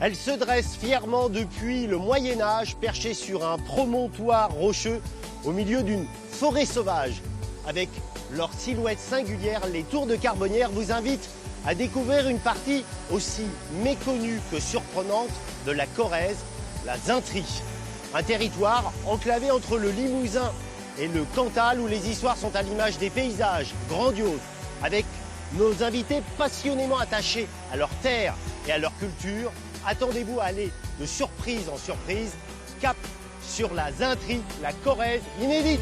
Elle se dresse fièrement depuis le Moyen-Âge, perchée sur un promontoire rocheux au milieu d'une forêt sauvage. Avec leur silhouette singulière, les Tours de Carbonnières vous invitent à découvrir une partie aussi méconnue que surprenante de la Corrèze, la Zintrie. Un territoire enclavé entre le Limousin et le Cantal où les histoires sont à l'image des paysages grandioses, avec nos invités passionnément attachés à leur terre et à leur culture. Attendez-vous à aller de surprise en surprise, cap sur la Zintrie, la Corrèze inédite.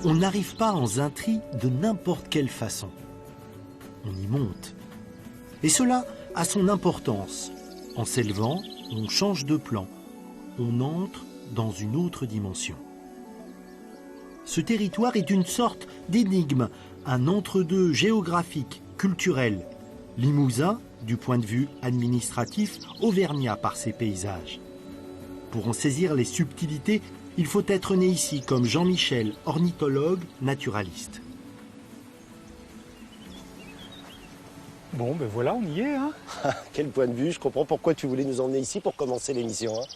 On n'arrive pas en Zintrie de n'importe quelle façon. On y monte. Et cela a son importance. En s'élevant, on change de plan. On entre dans une autre dimension. Ce territoire est une sorte d'énigme, un entre-deux géographique, culturel. Limousin, du point de vue administratif, auvergnat par ses paysages. Pour en saisir les subtilités, il faut être né ici, comme Jean-Michel, ornithologue, naturaliste. Bon, ben voilà, on y est. Hein. Quel point de vue, je comprends pourquoi tu voulais nous emmener ici pour commencer l'émission. Hein.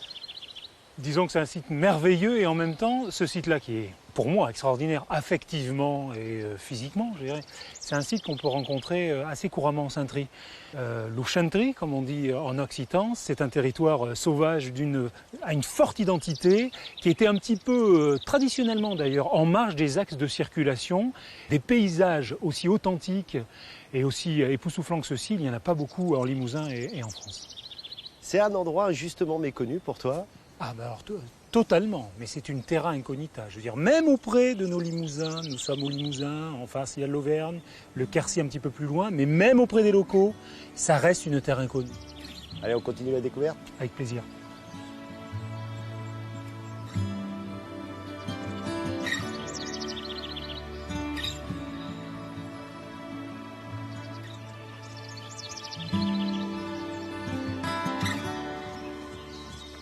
Disons que c'est un site merveilleux et en même temps, ce site-là qui est, pour moi, extraordinaire affectivement et physiquement, je dirais, c'est un site qu'on peut rencontrer assez couramment en Zintrie. L'Ouchentry, comme on dit en occitan, c'est un territoire sauvage à une forte identité, qui était un petit peu, traditionnellement d'ailleurs, en marge des axes de circulation. Des paysages aussi authentiques et aussi époustouflants que ceux-ci, il n'y en a pas beaucoup en Limousin et en France. C'est un endroit justement méconnu pour toi? Ah ben alors, totalement, mais c'est une terra incognita. Je veux dire, même auprès de nos Limousins, nous sommes au Limousin, en face il y a l'Auvergne, le Quercy un petit peu plus loin, mais même auprès des locaux, ça reste une terre inconnue. Allez, on continue la découverte? Avec plaisir.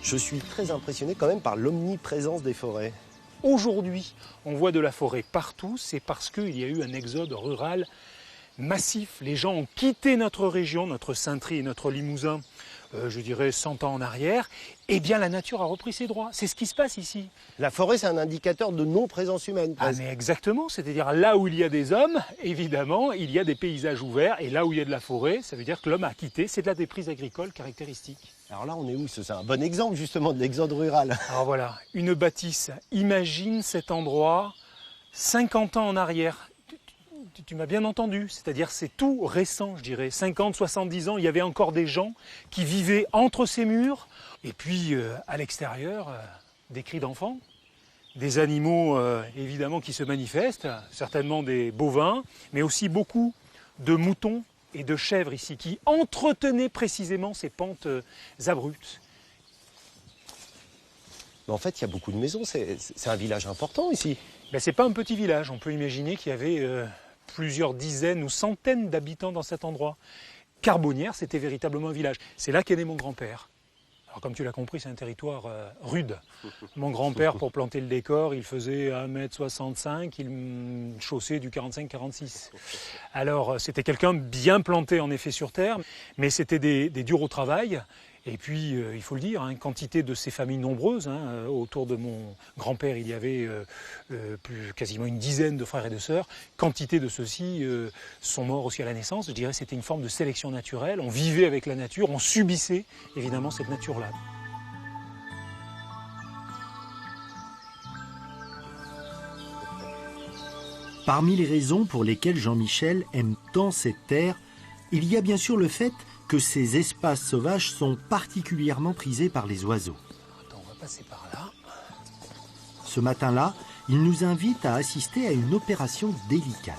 Je suis très impressionné quand même par l'omniprésence des forêts. Aujourd'hui, on voit de la forêt partout, c'est parce qu'il y a eu un exode rural massif. Les gens ont quitté notre région, notre Zintrie et notre Limousin, je dirais 100 ans en arrière. Eh bien, la nature a repris ses droits. C'est ce qui se passe ici. La forêt, c'est un indicateur de non-présence humaine. Ah, mais exactement. C'est-à-dire là où il y a des hommes, évidemment, il y a des paysages ouverts. Et là où il y a de la forêt, ça veut dire que l'homme a quitté. C'est de la déprise agricole caractéristique. Alors là, on est où? C'est un bon exemple justement de l'exode rural. Alors voilà, une bâtisse. Imagine cet endroit 50 ans en arrière. Tu m'as bien entendu, c'est-à-dire c'est tout récent, je dirais. 50, 70 ans, il y avait encore des gens qui vivaient entre ces murs. Et puis à l'extérieur, des cris d'enfants, des animaux évidemment qui se manifestent, certainement des bovins, mais aussi beaucoup de moutons et de chèvres ici qui entretenaient précisément ces pentes abruptes. Mais en fait, il y a beaucoup de maisons, c'est un village important ici. Ben, c'est pas un petit village, on peut imaginer qu'il y avait plusieurs dizaines ou centaines d'habitants dans cet endroit. Carbonnières, c'était véritablement un village. C'est là qu'est né mon grand-père. Alors comme tu l'as compris, c'est un territoire rude. Mon grand-père, pour planter le décor, il faisait 1,65 m, il chaussait du 45-46. Alors c'était quelqu'un bien planté en effet sur terre, mais c'était des durs au travail. Et puis, il faut le dire, hein, quantité de ces familles nombreuses. Hein, autour de mon grand-père, il y avait quasiment une dizaine de frères et de sœurs. Quantité de ceux-ci sont morts aussi à la naissance. Je dirais que c'était une forme de sélection naturelle. On vivait avec la nature, on subissait évidemment cette nature-là. Parmi les raisons pour lesquelles Jean-Michel aime tant cette terre, il y a bien sûr le fait que ces espaces sauvages sont particulièrement prisés par les oiseaux. Attends, on va passer par là. Ce matin-là, il nous invite à assister à une opération délicate.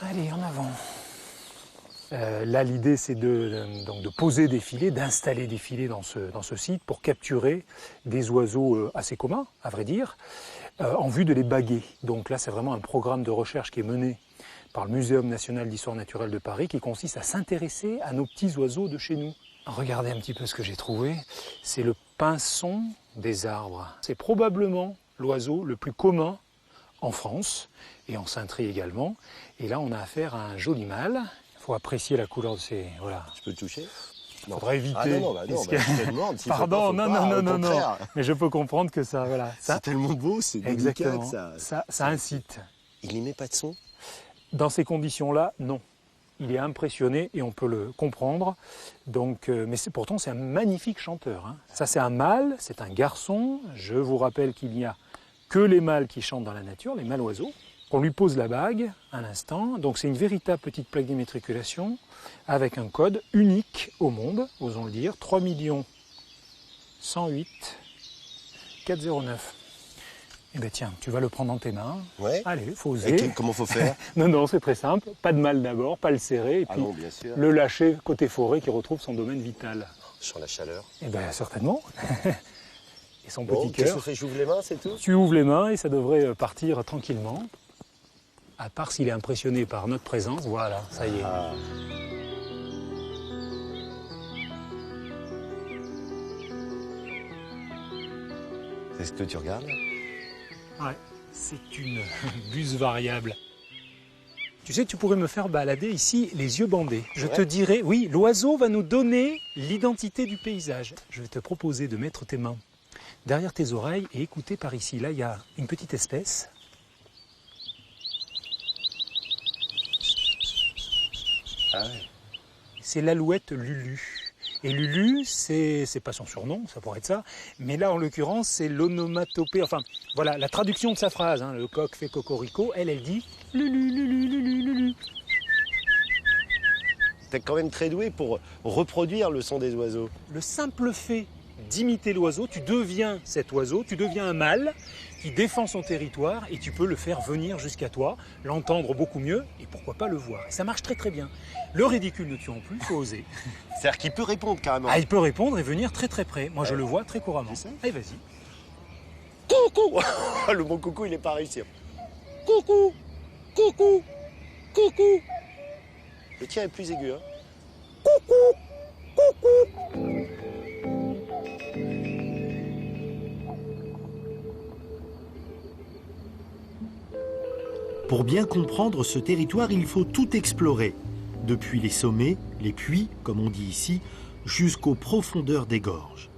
Allez, en avant. Là, l'idée, c'est de poser des filets, d'installer des filets dans ce site pour capturer des oiseaux assez communs, à vrai dire, en vue de les baguer. Donc là, c'est vraiment un programme de recherche qui est mené par le Muséum national d'histoire naturelle de Paris, qui consiste à s'intéresser à nos petits oiseaux de chez nous. Regardez un petit peu ce que j'ai trouvé. C'est le pinson des arbres. C'est probablement l'oiseau le plus commun en France et en Saint-Try également. Et là, on a affaire à un joli mâle. Il faut apprécier la couleur de ces... Voilà. Je peux le toucher? Il faudrait éviter. Ah non, je te demande. Pardon, non. Mais je peux comprendre que ça, voilà. C'est tellement beau, c'est délicat. Exactement. Ça incite. Il n'émet pas de son? Dans ces conditions-là, non. Il est impressionné et on peut le comprendre. Donc, mais pourtant, c'est un magnifique chanteur. Hein. Ça, c'est un mâle, c'est un garçon. Je vous rappelle qu'il n'y a que les mâles qui chantent dans la nature, les mâles oiseaux. On lui pose la bague à l'instant. Donc, c'est une véritable petite plaque d'immatriculation avec un code unique au monde, osons le dire, 3 108 409. Eh bien tiens, tu vas le prendre dans tes mains. Ouais. Allez, faut oser. Comment faut faire? Non, c'est très simple. Pas de mal d'abord, pas le serrer, et puis non, bien sûr. le lâcher côté forêt qui retrouve son domaine vital. Je sens la chaleur. Eh bien certainement. Et son Bon, petit qu'est-ce cœur. que je fais? J'ouvre les mains, c'est tout? Tu ouvres les mains et ça devrait partir tranquillement. À part s'il est impressionné par notre présence, voilà, ça y est. Ah. C'est ce que tu regardes? Ouais, c'est une buse variable. Tu sais, tu pourrais me faire balader ici les yeux bandés. Je te dirais, oui, l'oiseau va nous donner l'identité du paysage. Je vais te proposer de mettre tes mains derrière tes oreilles et écouter par ici. Là, il y a une petite espèce. Ah ouais. C'est l'alouette Lulu. Et Lulu, c'est pas son surnom, ça pourrait être ça, mais là en l'occurrence c'est l'onomatopée, enfin voilà la traduction de sa phrase, hein, le coq fait cocorico, elle dit Lulu, Lulu, Lulu, Lulu. T'es quand même très doué pour reproduire le son des oiseaux. Le simple fait d'imiter l'oiseau, tu deviens cet oiseau, tu deviens un mâle qui défend son territoire et tu peux le faire venir jusqu'à toi, l'entendre beaucoup mieux et pourquoi pas le voir. Et ça marche très très bien. Le ridicule ne tuant plus, il faut oser. C'est-à-dire qu'il peut répondre carrément. Ah, il peut répondre et venir très très près. Moi je le vois très couramment. Allez, vas-y. Coucou. Le mot coucou, il n'est pas réussi. Coucou. Coucou. Coucou. Le tien est plus aigu. Hein. Coucou. Coucou. Pour bien comprendre ce territoire, il faut tout explorer, depuis les sommets, les puits, comme on dit ici, jusqu'aux profondeurs des gorges.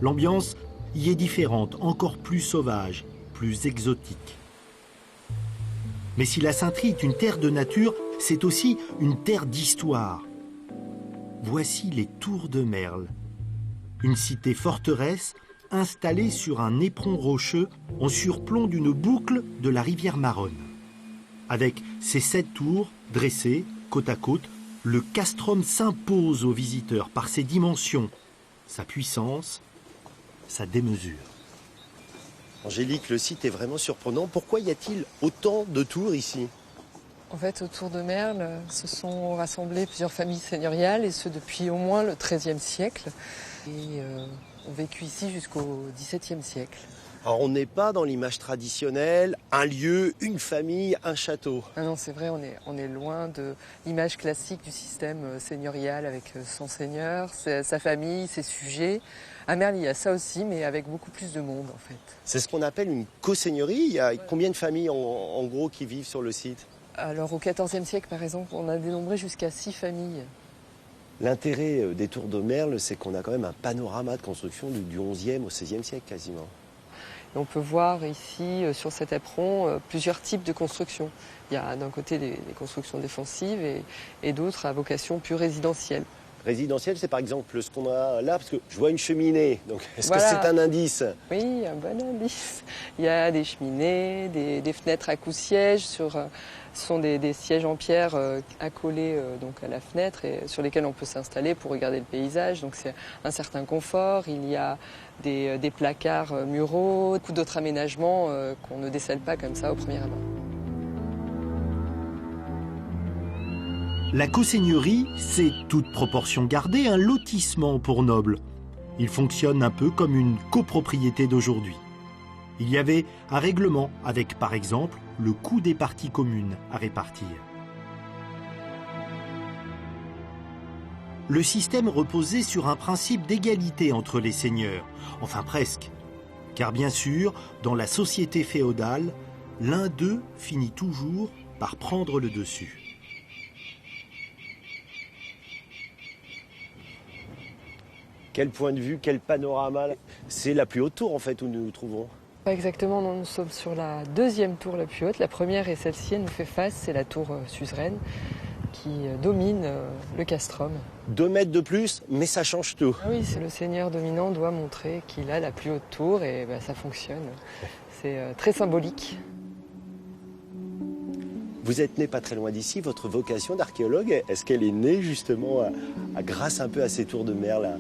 L'ambiance y est différente, encore plus sauvage, plus exotique. Mais si la Saint-Try est une terre de nature, c'est aussi une terre d'histoire. Voici les Tours de Merle, une cité forteresse installée sur un éperon rocheux en surplomb d'une boucle de la rivière Maronne. Avec ses 7 tours dressées côte à côte, le castrum s'impose aux visiteurs par ses dimensions, sa puissance, sa démesure. Angélique, le site est vraiment surprenant. Pourquoi y a-t-il autant de tours ici? En fait, autour de Merle, se sont rassemblées plusieurs familles seigneuriales, et ce depuis au moins le XIIIe siècle. Et ont vécu ici jusqu'au XVIIe siècle. Alors on n'est pas dans l'image traditionnelle, un lieu, une famille, un château. Ah non, c'est vrai, on est loin de l'image classique du système seigneurial avec son seigneur, sa famille, ses sujets. À Merle, il y a ça aussi, mais avec beaucoup plus de monde en fait. C'est ce qu'on appelle une co-seigneurie. Il y a combien de familles en gros qui vivent sur le site? Alors au XIVe siècle, par exemple, on a dénombré jusqu'à 6 familles. L'intérêt des Tours de Merle, c'est qu'on a quand même un panorama de construction du XIe au XVIe siècle quasiment. Et on peut voir ici, sur cet éperon, plusieurs types de constructions. Il y a d'un côté des constructions défensives et d'autres à vocation plus résidentielle. résidentiel, c'est par exemple ce qu'on a là, parce que je vois une cheminée. Donc, est-ce Voilà. que c'est un indice? Oui, un bon indice. Il y a des cheminées, des fenêtres à coups-sièges. Ce sont des sièges en pierre accolés donc à la fenêtre et sur lesquels on peut s'installer pour regarder le paysage. Donc c'est un certain confort. Il y a des placards muraux, beaucoup d'autres aménagements qu'on ne décèle pas comme ça au premier abord. La coseigneurie, c'est, toute proportion gardée, un lotissement pour nobles. Il fonctionne un peu comme une copropriété d'aujourd'hui. Il y avait un règlement avec, par exemple, le coût des parties communes à répartir. Le système reposait sur un principe d'égalité entre les seigneurs, enfin presque. Car bien sûr, dans la société féodale, l'un d'eux finit toujours par prendre le dessus. Quel point de vue, quel panorama. C'est la plus haute tour en fait où nous nous trouvons. Pas exactement, non, nous sommes sur la deuxième tour la plus haute. La première est celle-ci, elle nous fait face, c'est la tour suzeraine qui domine le castrum. 2 mètres de plus, mais ça change tout. Ah oui, c'est le seigneur dominant doit montrer qu'il a la plus haute tour et ça fonctionne. C'est très symbolique. Vous êtes né pas très loin d'ici, votre vocation d'archéologue, est-ce qu'elle est née justement grâce un peu à ces tours de Merle,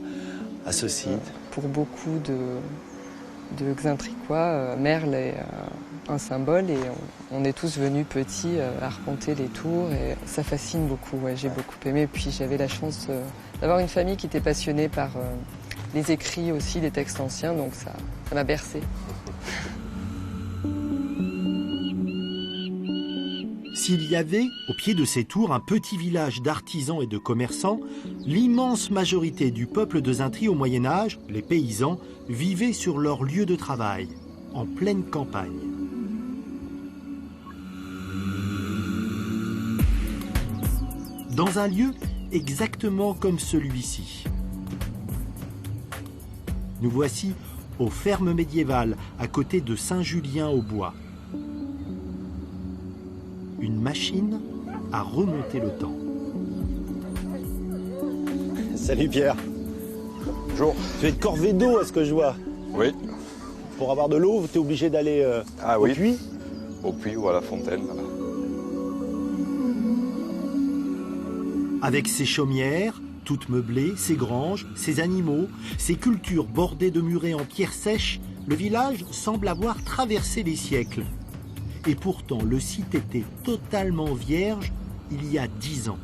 à ce site? Pour beaucoup de Xintricois, Merle est un symbole et on est tous venus petits arpenter les tours et ça fascine beaucoup, ouais, j'ai beaucoup aimé. Puis j'avais la chance d'avoir une famille qui était passionnée par les écrits aussi, les textes anciens, donc ça m'a bercé. S'il y avait, au pied de ces tours, un petit village d'artisans et de commerçants, l'immense majorité du peuple de Xintri au Moyen-Âge, les paysans, vivaient sur leur lieu de travail, en pleine campagne. Dans un lieu exactement comme celui-ci. Nous voici aux fermes médiévales, à côté de Saint-Julien-au-Bois. Une machine à remonter le temps. Salut Pierre. Bonjour. Tu es de corvée d'eau à ce que je vois. Oui. Pour avoir de l'eau, tu es obligé d'aller au puits. Au puits ou à la fontaine. Voilà. Avec ses chaumières, toutes meublées, ses granges, ses animaux, ses cultures bordées de murets en pierre sèche, le village semble avoir traversé les siècles. Et pourtant, le site était totalement vierge il y a 10 ans.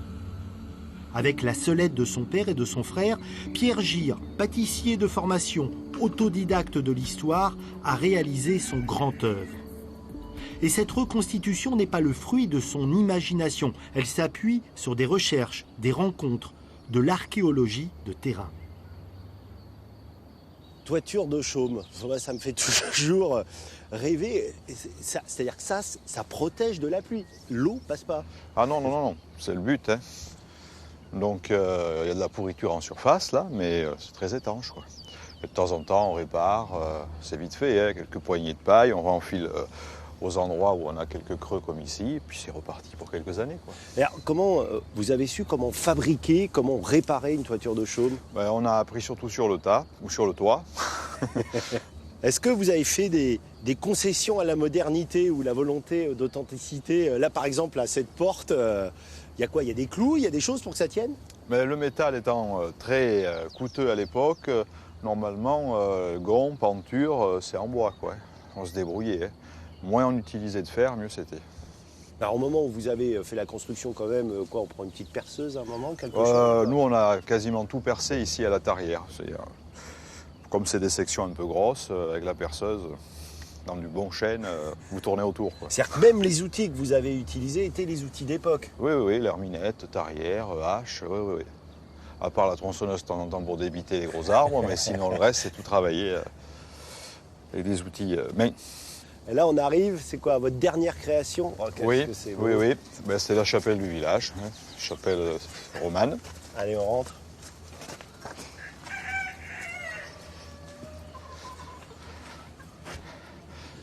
Avec la seule aide de son père et de son frère, Pierre Gire, pâtissier de formation, autodidacte de l'histoire, a réalisé son grand œuvre. Et cette reconstitution n'est pas le fruit de son imagination. Elle s'appuie sur des recherches, des rencontres, de l'archéologie de terrain. Toiture de chaume, ça me fait toujours rêver. C'est-à-dire que ça protège de la pluie. L'eau passe pas. Ah non, non, non, non. C'est le but. Hein. Donc il y a de la pourriture en surface là, mais c'est très étanche, quoi. Et de temps en temps, on répare. C'est vite fait, hein, quelques poignées de paille, on renfile aux endroits où on a quelques creux comme ici, et puis c'est reparti pour quelques années, quoi. Alors, comment vous avez su comment fabriquer, comment réparer une toiture de chaume? On a appris surtout sur le tas ou sur le toit. Est-ce que vous avez fait des concessions à la modernité ou la volonté d'authenticité? Là, par exemple, à cette porte, il y a quoi? Il y a des clous, il y a des choses pour que ça tienne? Mais le métal étant très coûteux à l'époque, normalement, gond, penture, c'est en bois, quoi. On se débrouillait. Hein. Moins on utilisait de fer, mieux c'était. Alors, au moment où vous avez fait la construction, quand même, on prend une petite perceuse à un moment, quelque chose? Nous, on a quasiment tout percé ici à la tarière. Comme c'est des sections un peu grosses, avec la perceuse, dans du bon chêne, vous tournez autour, quoi. C'est-à-dire que même les outils que vous avez utilisés étaient les outils d'époque? Oui, oui, l'herminette, tarière, hache, oui, oui, oui. À part la tronçonneuse de temps en temps pour débiter les gros arbres, mais sinon le reste, c'est tout travaillé avec des outils main. Et là, on arrive, c'est quoi, votre dernière création? Oui, oui, oui. C'est la chapelle du village, hein. Chapelle romane. Allez, on rentre.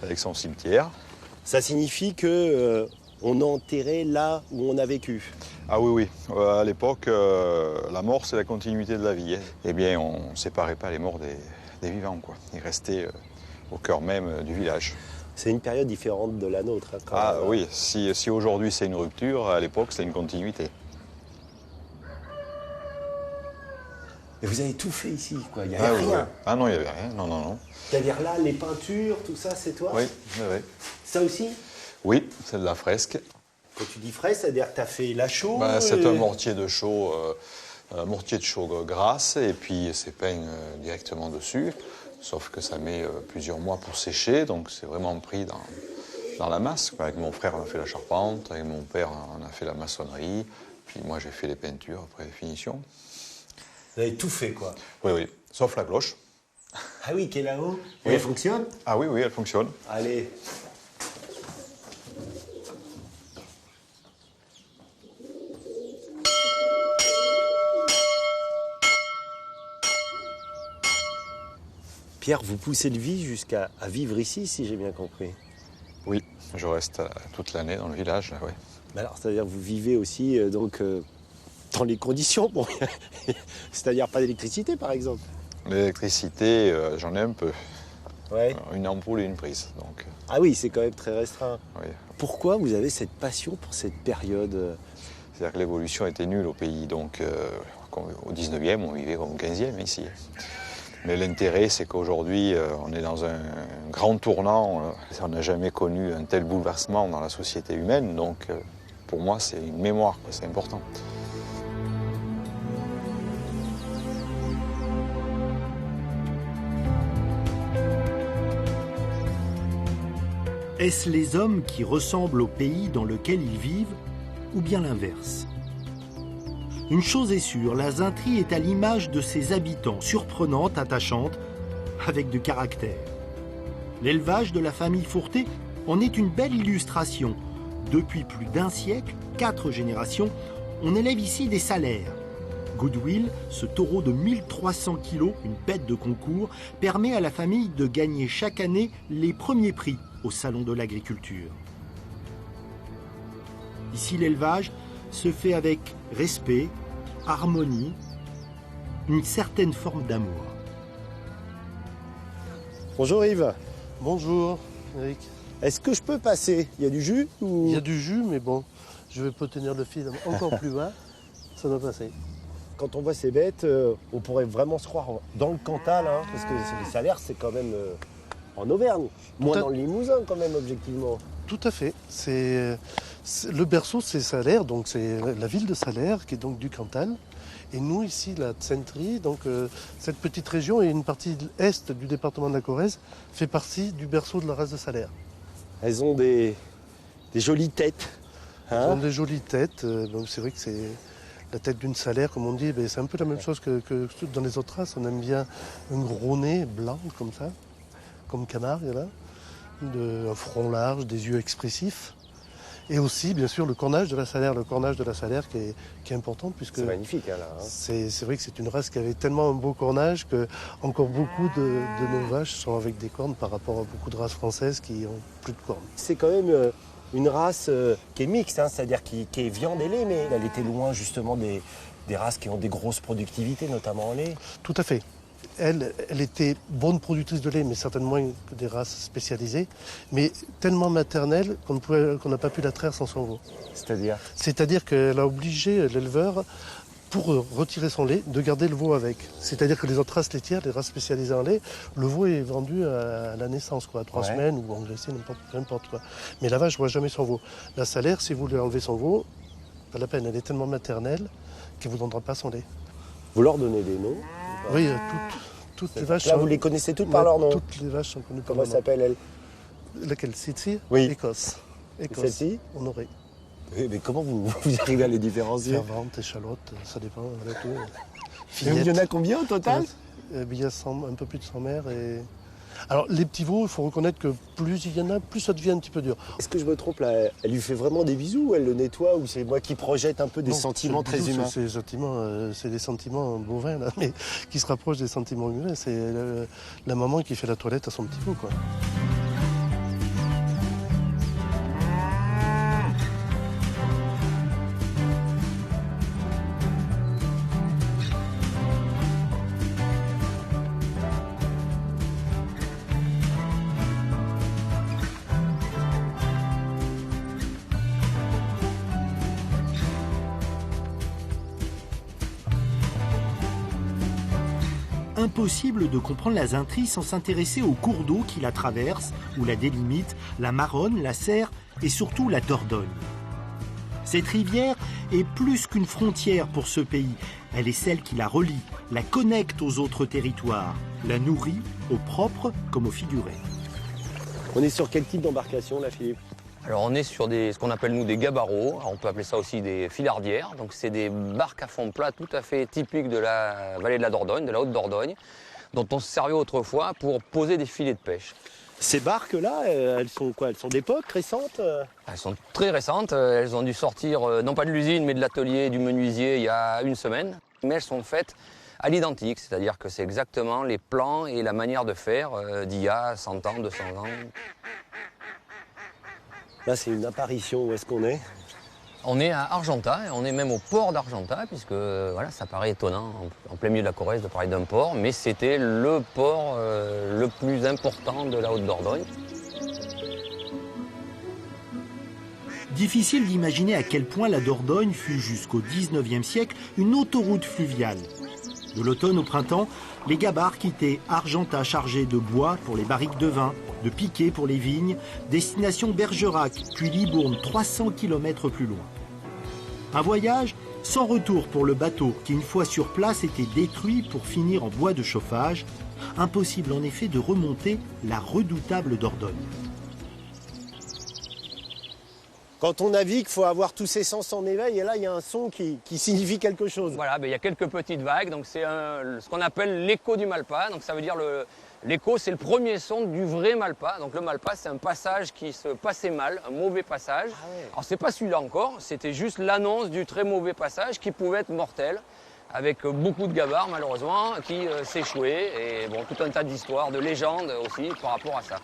Avec son cimetière. Ça signifie que on enterrait là où on a vécu. Ah oui, oui. À l'époque, la mort, c'est la continuité de la vie, hein. Eh bien, on ne séparait pas les morts des vivants, quoi. Ils restaient au cœur même du village. C'est une période différente de la nôtre. Hein, quand Ah même. oui, si aujourd'hui c'est une rupture, à l'époque, c'est une continuité. Et vous avez tout fait ici, quoi. Il n'y Ah, avait oui, rien. oui. Ah non, il n'y avait rien. Non, non, non. C'est-à-dire là, les peintures, tout ça, c'est toi? Oui, oui, oui. Ça aussi? Oui, c'est de la fresque. Quand tu dis frais, c'est-à-dire que tu as fait la chaux? C'est un mortier de chaux, grasse, et puis c'est peint directement dessus. Sauf que ça met plusieurs mois pour sécher, donc c'est vraiment pris dans la masse. Avec mon frère, on a fait la charpente, avec mon père, on a fait la maçonnerie, puis moi, j'ai fait les peintures après les finitions. Vous avez tout fait, quoi. Oui, oui, sauf la cloche. Ah oui, qui est là-haut? Oui. Elle fonctionne? Ah oui, oui, elle fonctionne. Allez. Pierre, vous poussez le vie jusqu'à vivre ici, si j'ai bien compris. Oui, je reste toute l'année dans le village, là, oui. Mais alors, c'est-à-dire que vous vivez aussi dans les conditions, bon, c'est-à-dire pas d'électricité, par exemple. L'électricité, j'en ai un peu. Ouais. Une ampoule et une prise, donc Ah oui, c'est quand même très restreint. oui. Pourquoi vous avez cette passion pour cette période? C'est-à-dire que l'évolution était nulle au pays, donc au 19e, on vivait comme au 15e ici. Mais l'intérêt, c'est qu'aujourd'hui, on est dans un grand tournant. On n'a jamais connu un tel bouleversement dans la société humaine, donc pour moi, c'est une mémoire, c'est important. Est-ce les hommes qui ressemblent au pays dans lequel ils vivent, ou bien l'inverse? Une chose est sûre, la Zintrie est à l'image de ses habitants, surprenante, attachante, avec du caractère. L'élevage de la famille Fourtet en est une belle illustration. Depuis plus d'un siècle, 4 générations, on élève ici des salaires. Goodwill, ce taureau de 1300 kilos, une bête de concours, permet à la famille de gagner chaque année les premiers prix au Salon de l'Agriculture. Ici, l'élevage se fait avec respect, harmonie, une certaine forme d'amour. Bonjour Yves. Bonjour Eric. Est-ce que je peux passer? Il y a du jus ou... Il y a du jus, mais bon, je vais pas tenir le fil encore plus bas. Ça doit passer. Quand on voit ces bêtes, on pourrait vraiment se croire dans le Cantal, hein, parce que les salaires, c'est quand même en Auvergne. Moins dans le Limousin, quand même, objectivement. Tout à fait. Le berceau, c'est Salers, donc c'est la ville de Salers, qui est donc du Cantal. Et nous, ici, la Zintrie, donc cette petite région et une partie est du département de la Corrèze, fait partie du berceau de la race de Salers. Elles ont des jolies têtes. Hein. Elles ont des jolies têtes. Donc c'est vrai que c'est la tête d'une Salers, comme on dit. Ben, c'est un peu la même chose que dans les autres races. On aime bien un gros nez blanc, comme ça, comme canard, il y en a. Un front large, des yeux expressifs. Et aussi, bien sûr, le cornage de la Salers. Le cornage de la Salers qui est important, puisque c'est magnifique, hein, là. Hein. C'est vrai que c'est une race qui avait tellement un beau cornage que encore beaucoup de nos vaches sont avec des cornes par rapport à beaucoup de races françaises qui ont plus de cornes. C'est quand même une race qui est mixte, hein, c'est-à-dire qui est viande et lait, mais elle était loin justement des races qui ont des grosses productivités, notamment en lait. Tout à fait. Elle était bonne productrice de lait, mais certainement que des races spécialisées, mais tellement maternelle qu'on n'a pas pu la traire sans son veau. C'est-à-dire? C'est-à-dire qu'elle a obligé l'éleveur, pour retirer son lait, de garder le veau avec. C'est-à-dire que les autres races laitières, les races spécialisées en lait, le veau est vendu à la naissance, quoi, à 3 semaines ou engraissé, n'importe quoi. Mais la vache ne voit jamais son veau. La Salers, si vous voulez enlever son veau, pas la peine, elle est tellement maternelle qu'elle ne vous donnera pas son lait. Vous leur donnez des noms? Oui, toutes les vaches. Là, vous les connaissez toutes par leur nom? Toutes les vaches sont connues par leur nom. Comment s'appelle elle? Laquelle? Celle-ci? Oui. Écosse. Celle-ci? Honorée. Oui, mais comment vous arrivez à les différencier? Fervente, échalote, ça dépend. Voilà, tout. Il y en a combien au total? Il y a un peu plus de 100 mères. Alors, les petits veaux, il faut reconnaître que plus il y en a, plus ça devient un petit peu dur. Est-ce que je me trompe là? Elle lui fait vraiment des bisous ou elle le nettoie? Ou c'est moi qui projette un peu des sentiments très humains? C'est des sentiments bovins, là, mais qui se rapprochent des sentiments humains. C'est la maman qui fait la toilette à son petit veau, quoi. impossible de comprendre la Zintrie sans s'intéresser aux cours d'eau qui la traversent ou la délimitent, la Maronne, la Serre et surtout la Dordogne. Cette rivière est plus qu'une frontière pour ce pays. Elle est celle qui la relie, la connecte aux autres territoires, la nourrit au propre comme au figuré. On est sur quel type d'embarcation là, Philippe? Alors on est sur ce qu'on appelle nous des gabaros, on peut appeler ça aussi des filardières. Donc c'est des barques à fond plat tout à fait typiques de la vallée de la Dordogne, de la Haute-Dordogne, dont on se servait autrefois pour poser des filets de pêche. Ces barques-là, elles sont quoi? Elles sont d'époque, récentes? Elles sont très récentes, elles ont dû sortir non pas de l'usine mais de l'atelier du menuisier il y a une semaine. Mais elles sont faites à l'identique, c'est-à-dire que c'est exactement les plans et la manière de faire d'il y a 100 ans, 200 ans. Là, c'est une apparition. Où est-ce qu'on est? On est à Argentat, on est même au port d'Argentat, puisque voilà, ça paraît étonnant en plein milieu de la Corrèze de parler d'un port, mais c'était le port le plus important de la Haute-Dordogne. Difficile d'imaginer à quel point la Dordogne fut jusqu'au XIXe siècle une autoroute fluviale. De l'automne au printemps, les gabarres quittaient Argentat chargés de bois pour les barriques de vin, de piquets pour les vignes, destination Bergerac, puis Libourne, 300 km plus loin. Un voyage sans retour pour le bateau qui, une fois sur place, était détruit pour finir en bois de chauffage. Impossible en effet de remonter la redoutable Dordogne. Quand on navigue, il faut avoir tous ses sens en éveil. Et là, il y a un son qui signifie quelque chose. Voilà, il y a quelques petites vagues, donc c'est ce qu'on appelle l'écho du Malpas. Donc ça veut dire l'écho, c'est le premier son du vrai Malpas. Donc le Malpas, c'est un passage qui se passait mal, un mauvais passage. Ah ouais. Alors c'est pas celui-là encore, c'était juste l'annonce du très mauvais passage qui pouvait être mortel, avec beaucoup de gabarres malheureusement qui s'échouaient. Et bon, tout un tas d'histoires, de légendes aussi par rapport à ça.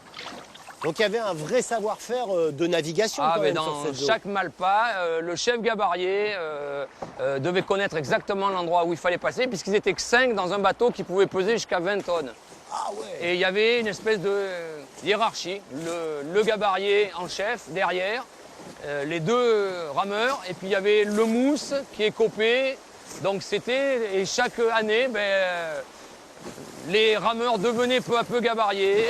Donc il y avait un vrai savoir-faire de navigation quand même sur cette zone. Dans chaque Malpas, le chef gabarier devait connaître exactement l'endroit où il fallait passer, puisqu'ils n'étaient que 5 dans un bateau qui pouvait peser jusqu'à 20 tonnes. Ah ouais. Et il y avait une espèce de hiérarchie. Le gabarier en chef, derrière, les 2 rameurs, et puis il y avait le mousse qui est copé. Donc c'était, et chaque année, les rameurs devenaient peu à peu gabariers,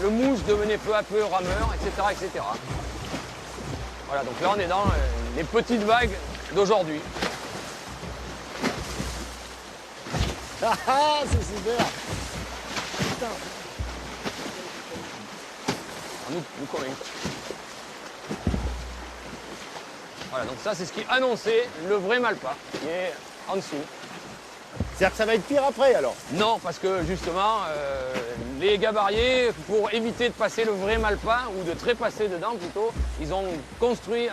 le mousse devenait peu à peu rameur, etc., etc. Voilà, donc là on est dans les petites vagues d'aujourd'hui. Ah, c'est super. Putain. Nous convainc. Voilà, donc ça c'est ce qui annonçait le vrai Malpas, qui est en dessous. C'est-à-dire que ça va être pire après alors? Non, parce que justement, les gabariers, pour éviter de passer le vrai Malpas, ou de trépasser dedans plutôt, ils ont construit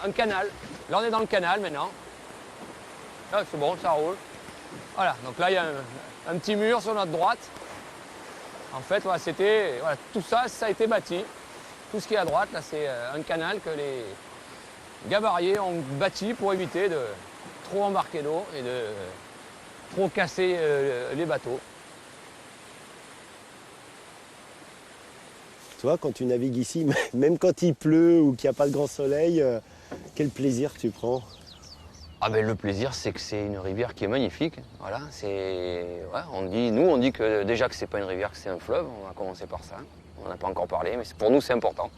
un canal. Là on est dans le canal maintenant. Là c'est bon, ça roule. Voilà, donc là il y a un petit mur sur notre droite. En fait, voilà, tout ça, ça a été bâti. Tout ce qui est à droite, là c'est un canal que les gabariers ont bâti pour éviter de trop embarquer d'eau et de trop casser les bateaux. Tu vois, quand tu navigues ici, même quand il pleut ou qu'il n'y a pas de grand soleil, quel plaisir tu prends? Ah ben, le plaisir, c'est que c'est une rivière qui est magnifique. Voilà, on dit que déjà que c'est pas une rivière, que c'est un fleuve. On va commencer par ça. On n'en a pas encore parlé, mais pour nous c'est important.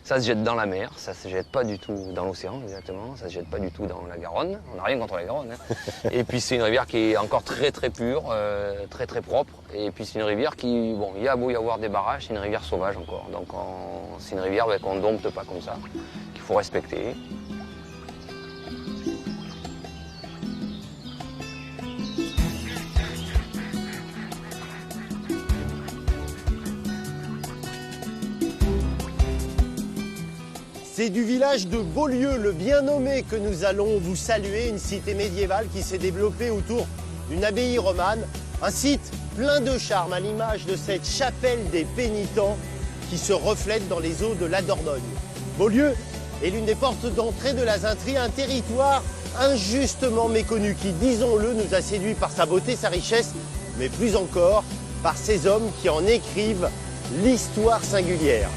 Ça se jette dans la mer, ça se jette pas du tout dans l'océan exactement, ça se jette pas du tout dans la Garonne. On n'a rien contre la Garonne. Hein. Et puis c'est une rivière qui est encore très très pure, très très propre. Et puis c'est une rivière qui, bon, il y a beau y avoir des barrages, c'est une rivière sauvage encore. Donc c'est une rivière qu'on ne dompte pas comme ça, qu'il faut respecter. C'est du village de Beaulieu, le bien nommé, que nous allons vous saluer, une cité médiévale qui s'est développée autour d'une abbaye romane, un site plein de charme à l'image de cette chapelle des pénitents qui se reflète dans les eaux de la Dordogne. Beaulieu est l'une des portes d'entrée de la Zintrie, un territoire injustement méconnu qui, disons-le, nous a séduits par sa beauté, sa richesse, mais plus encore par ces hommes qui en écrivent l'histoire singulière.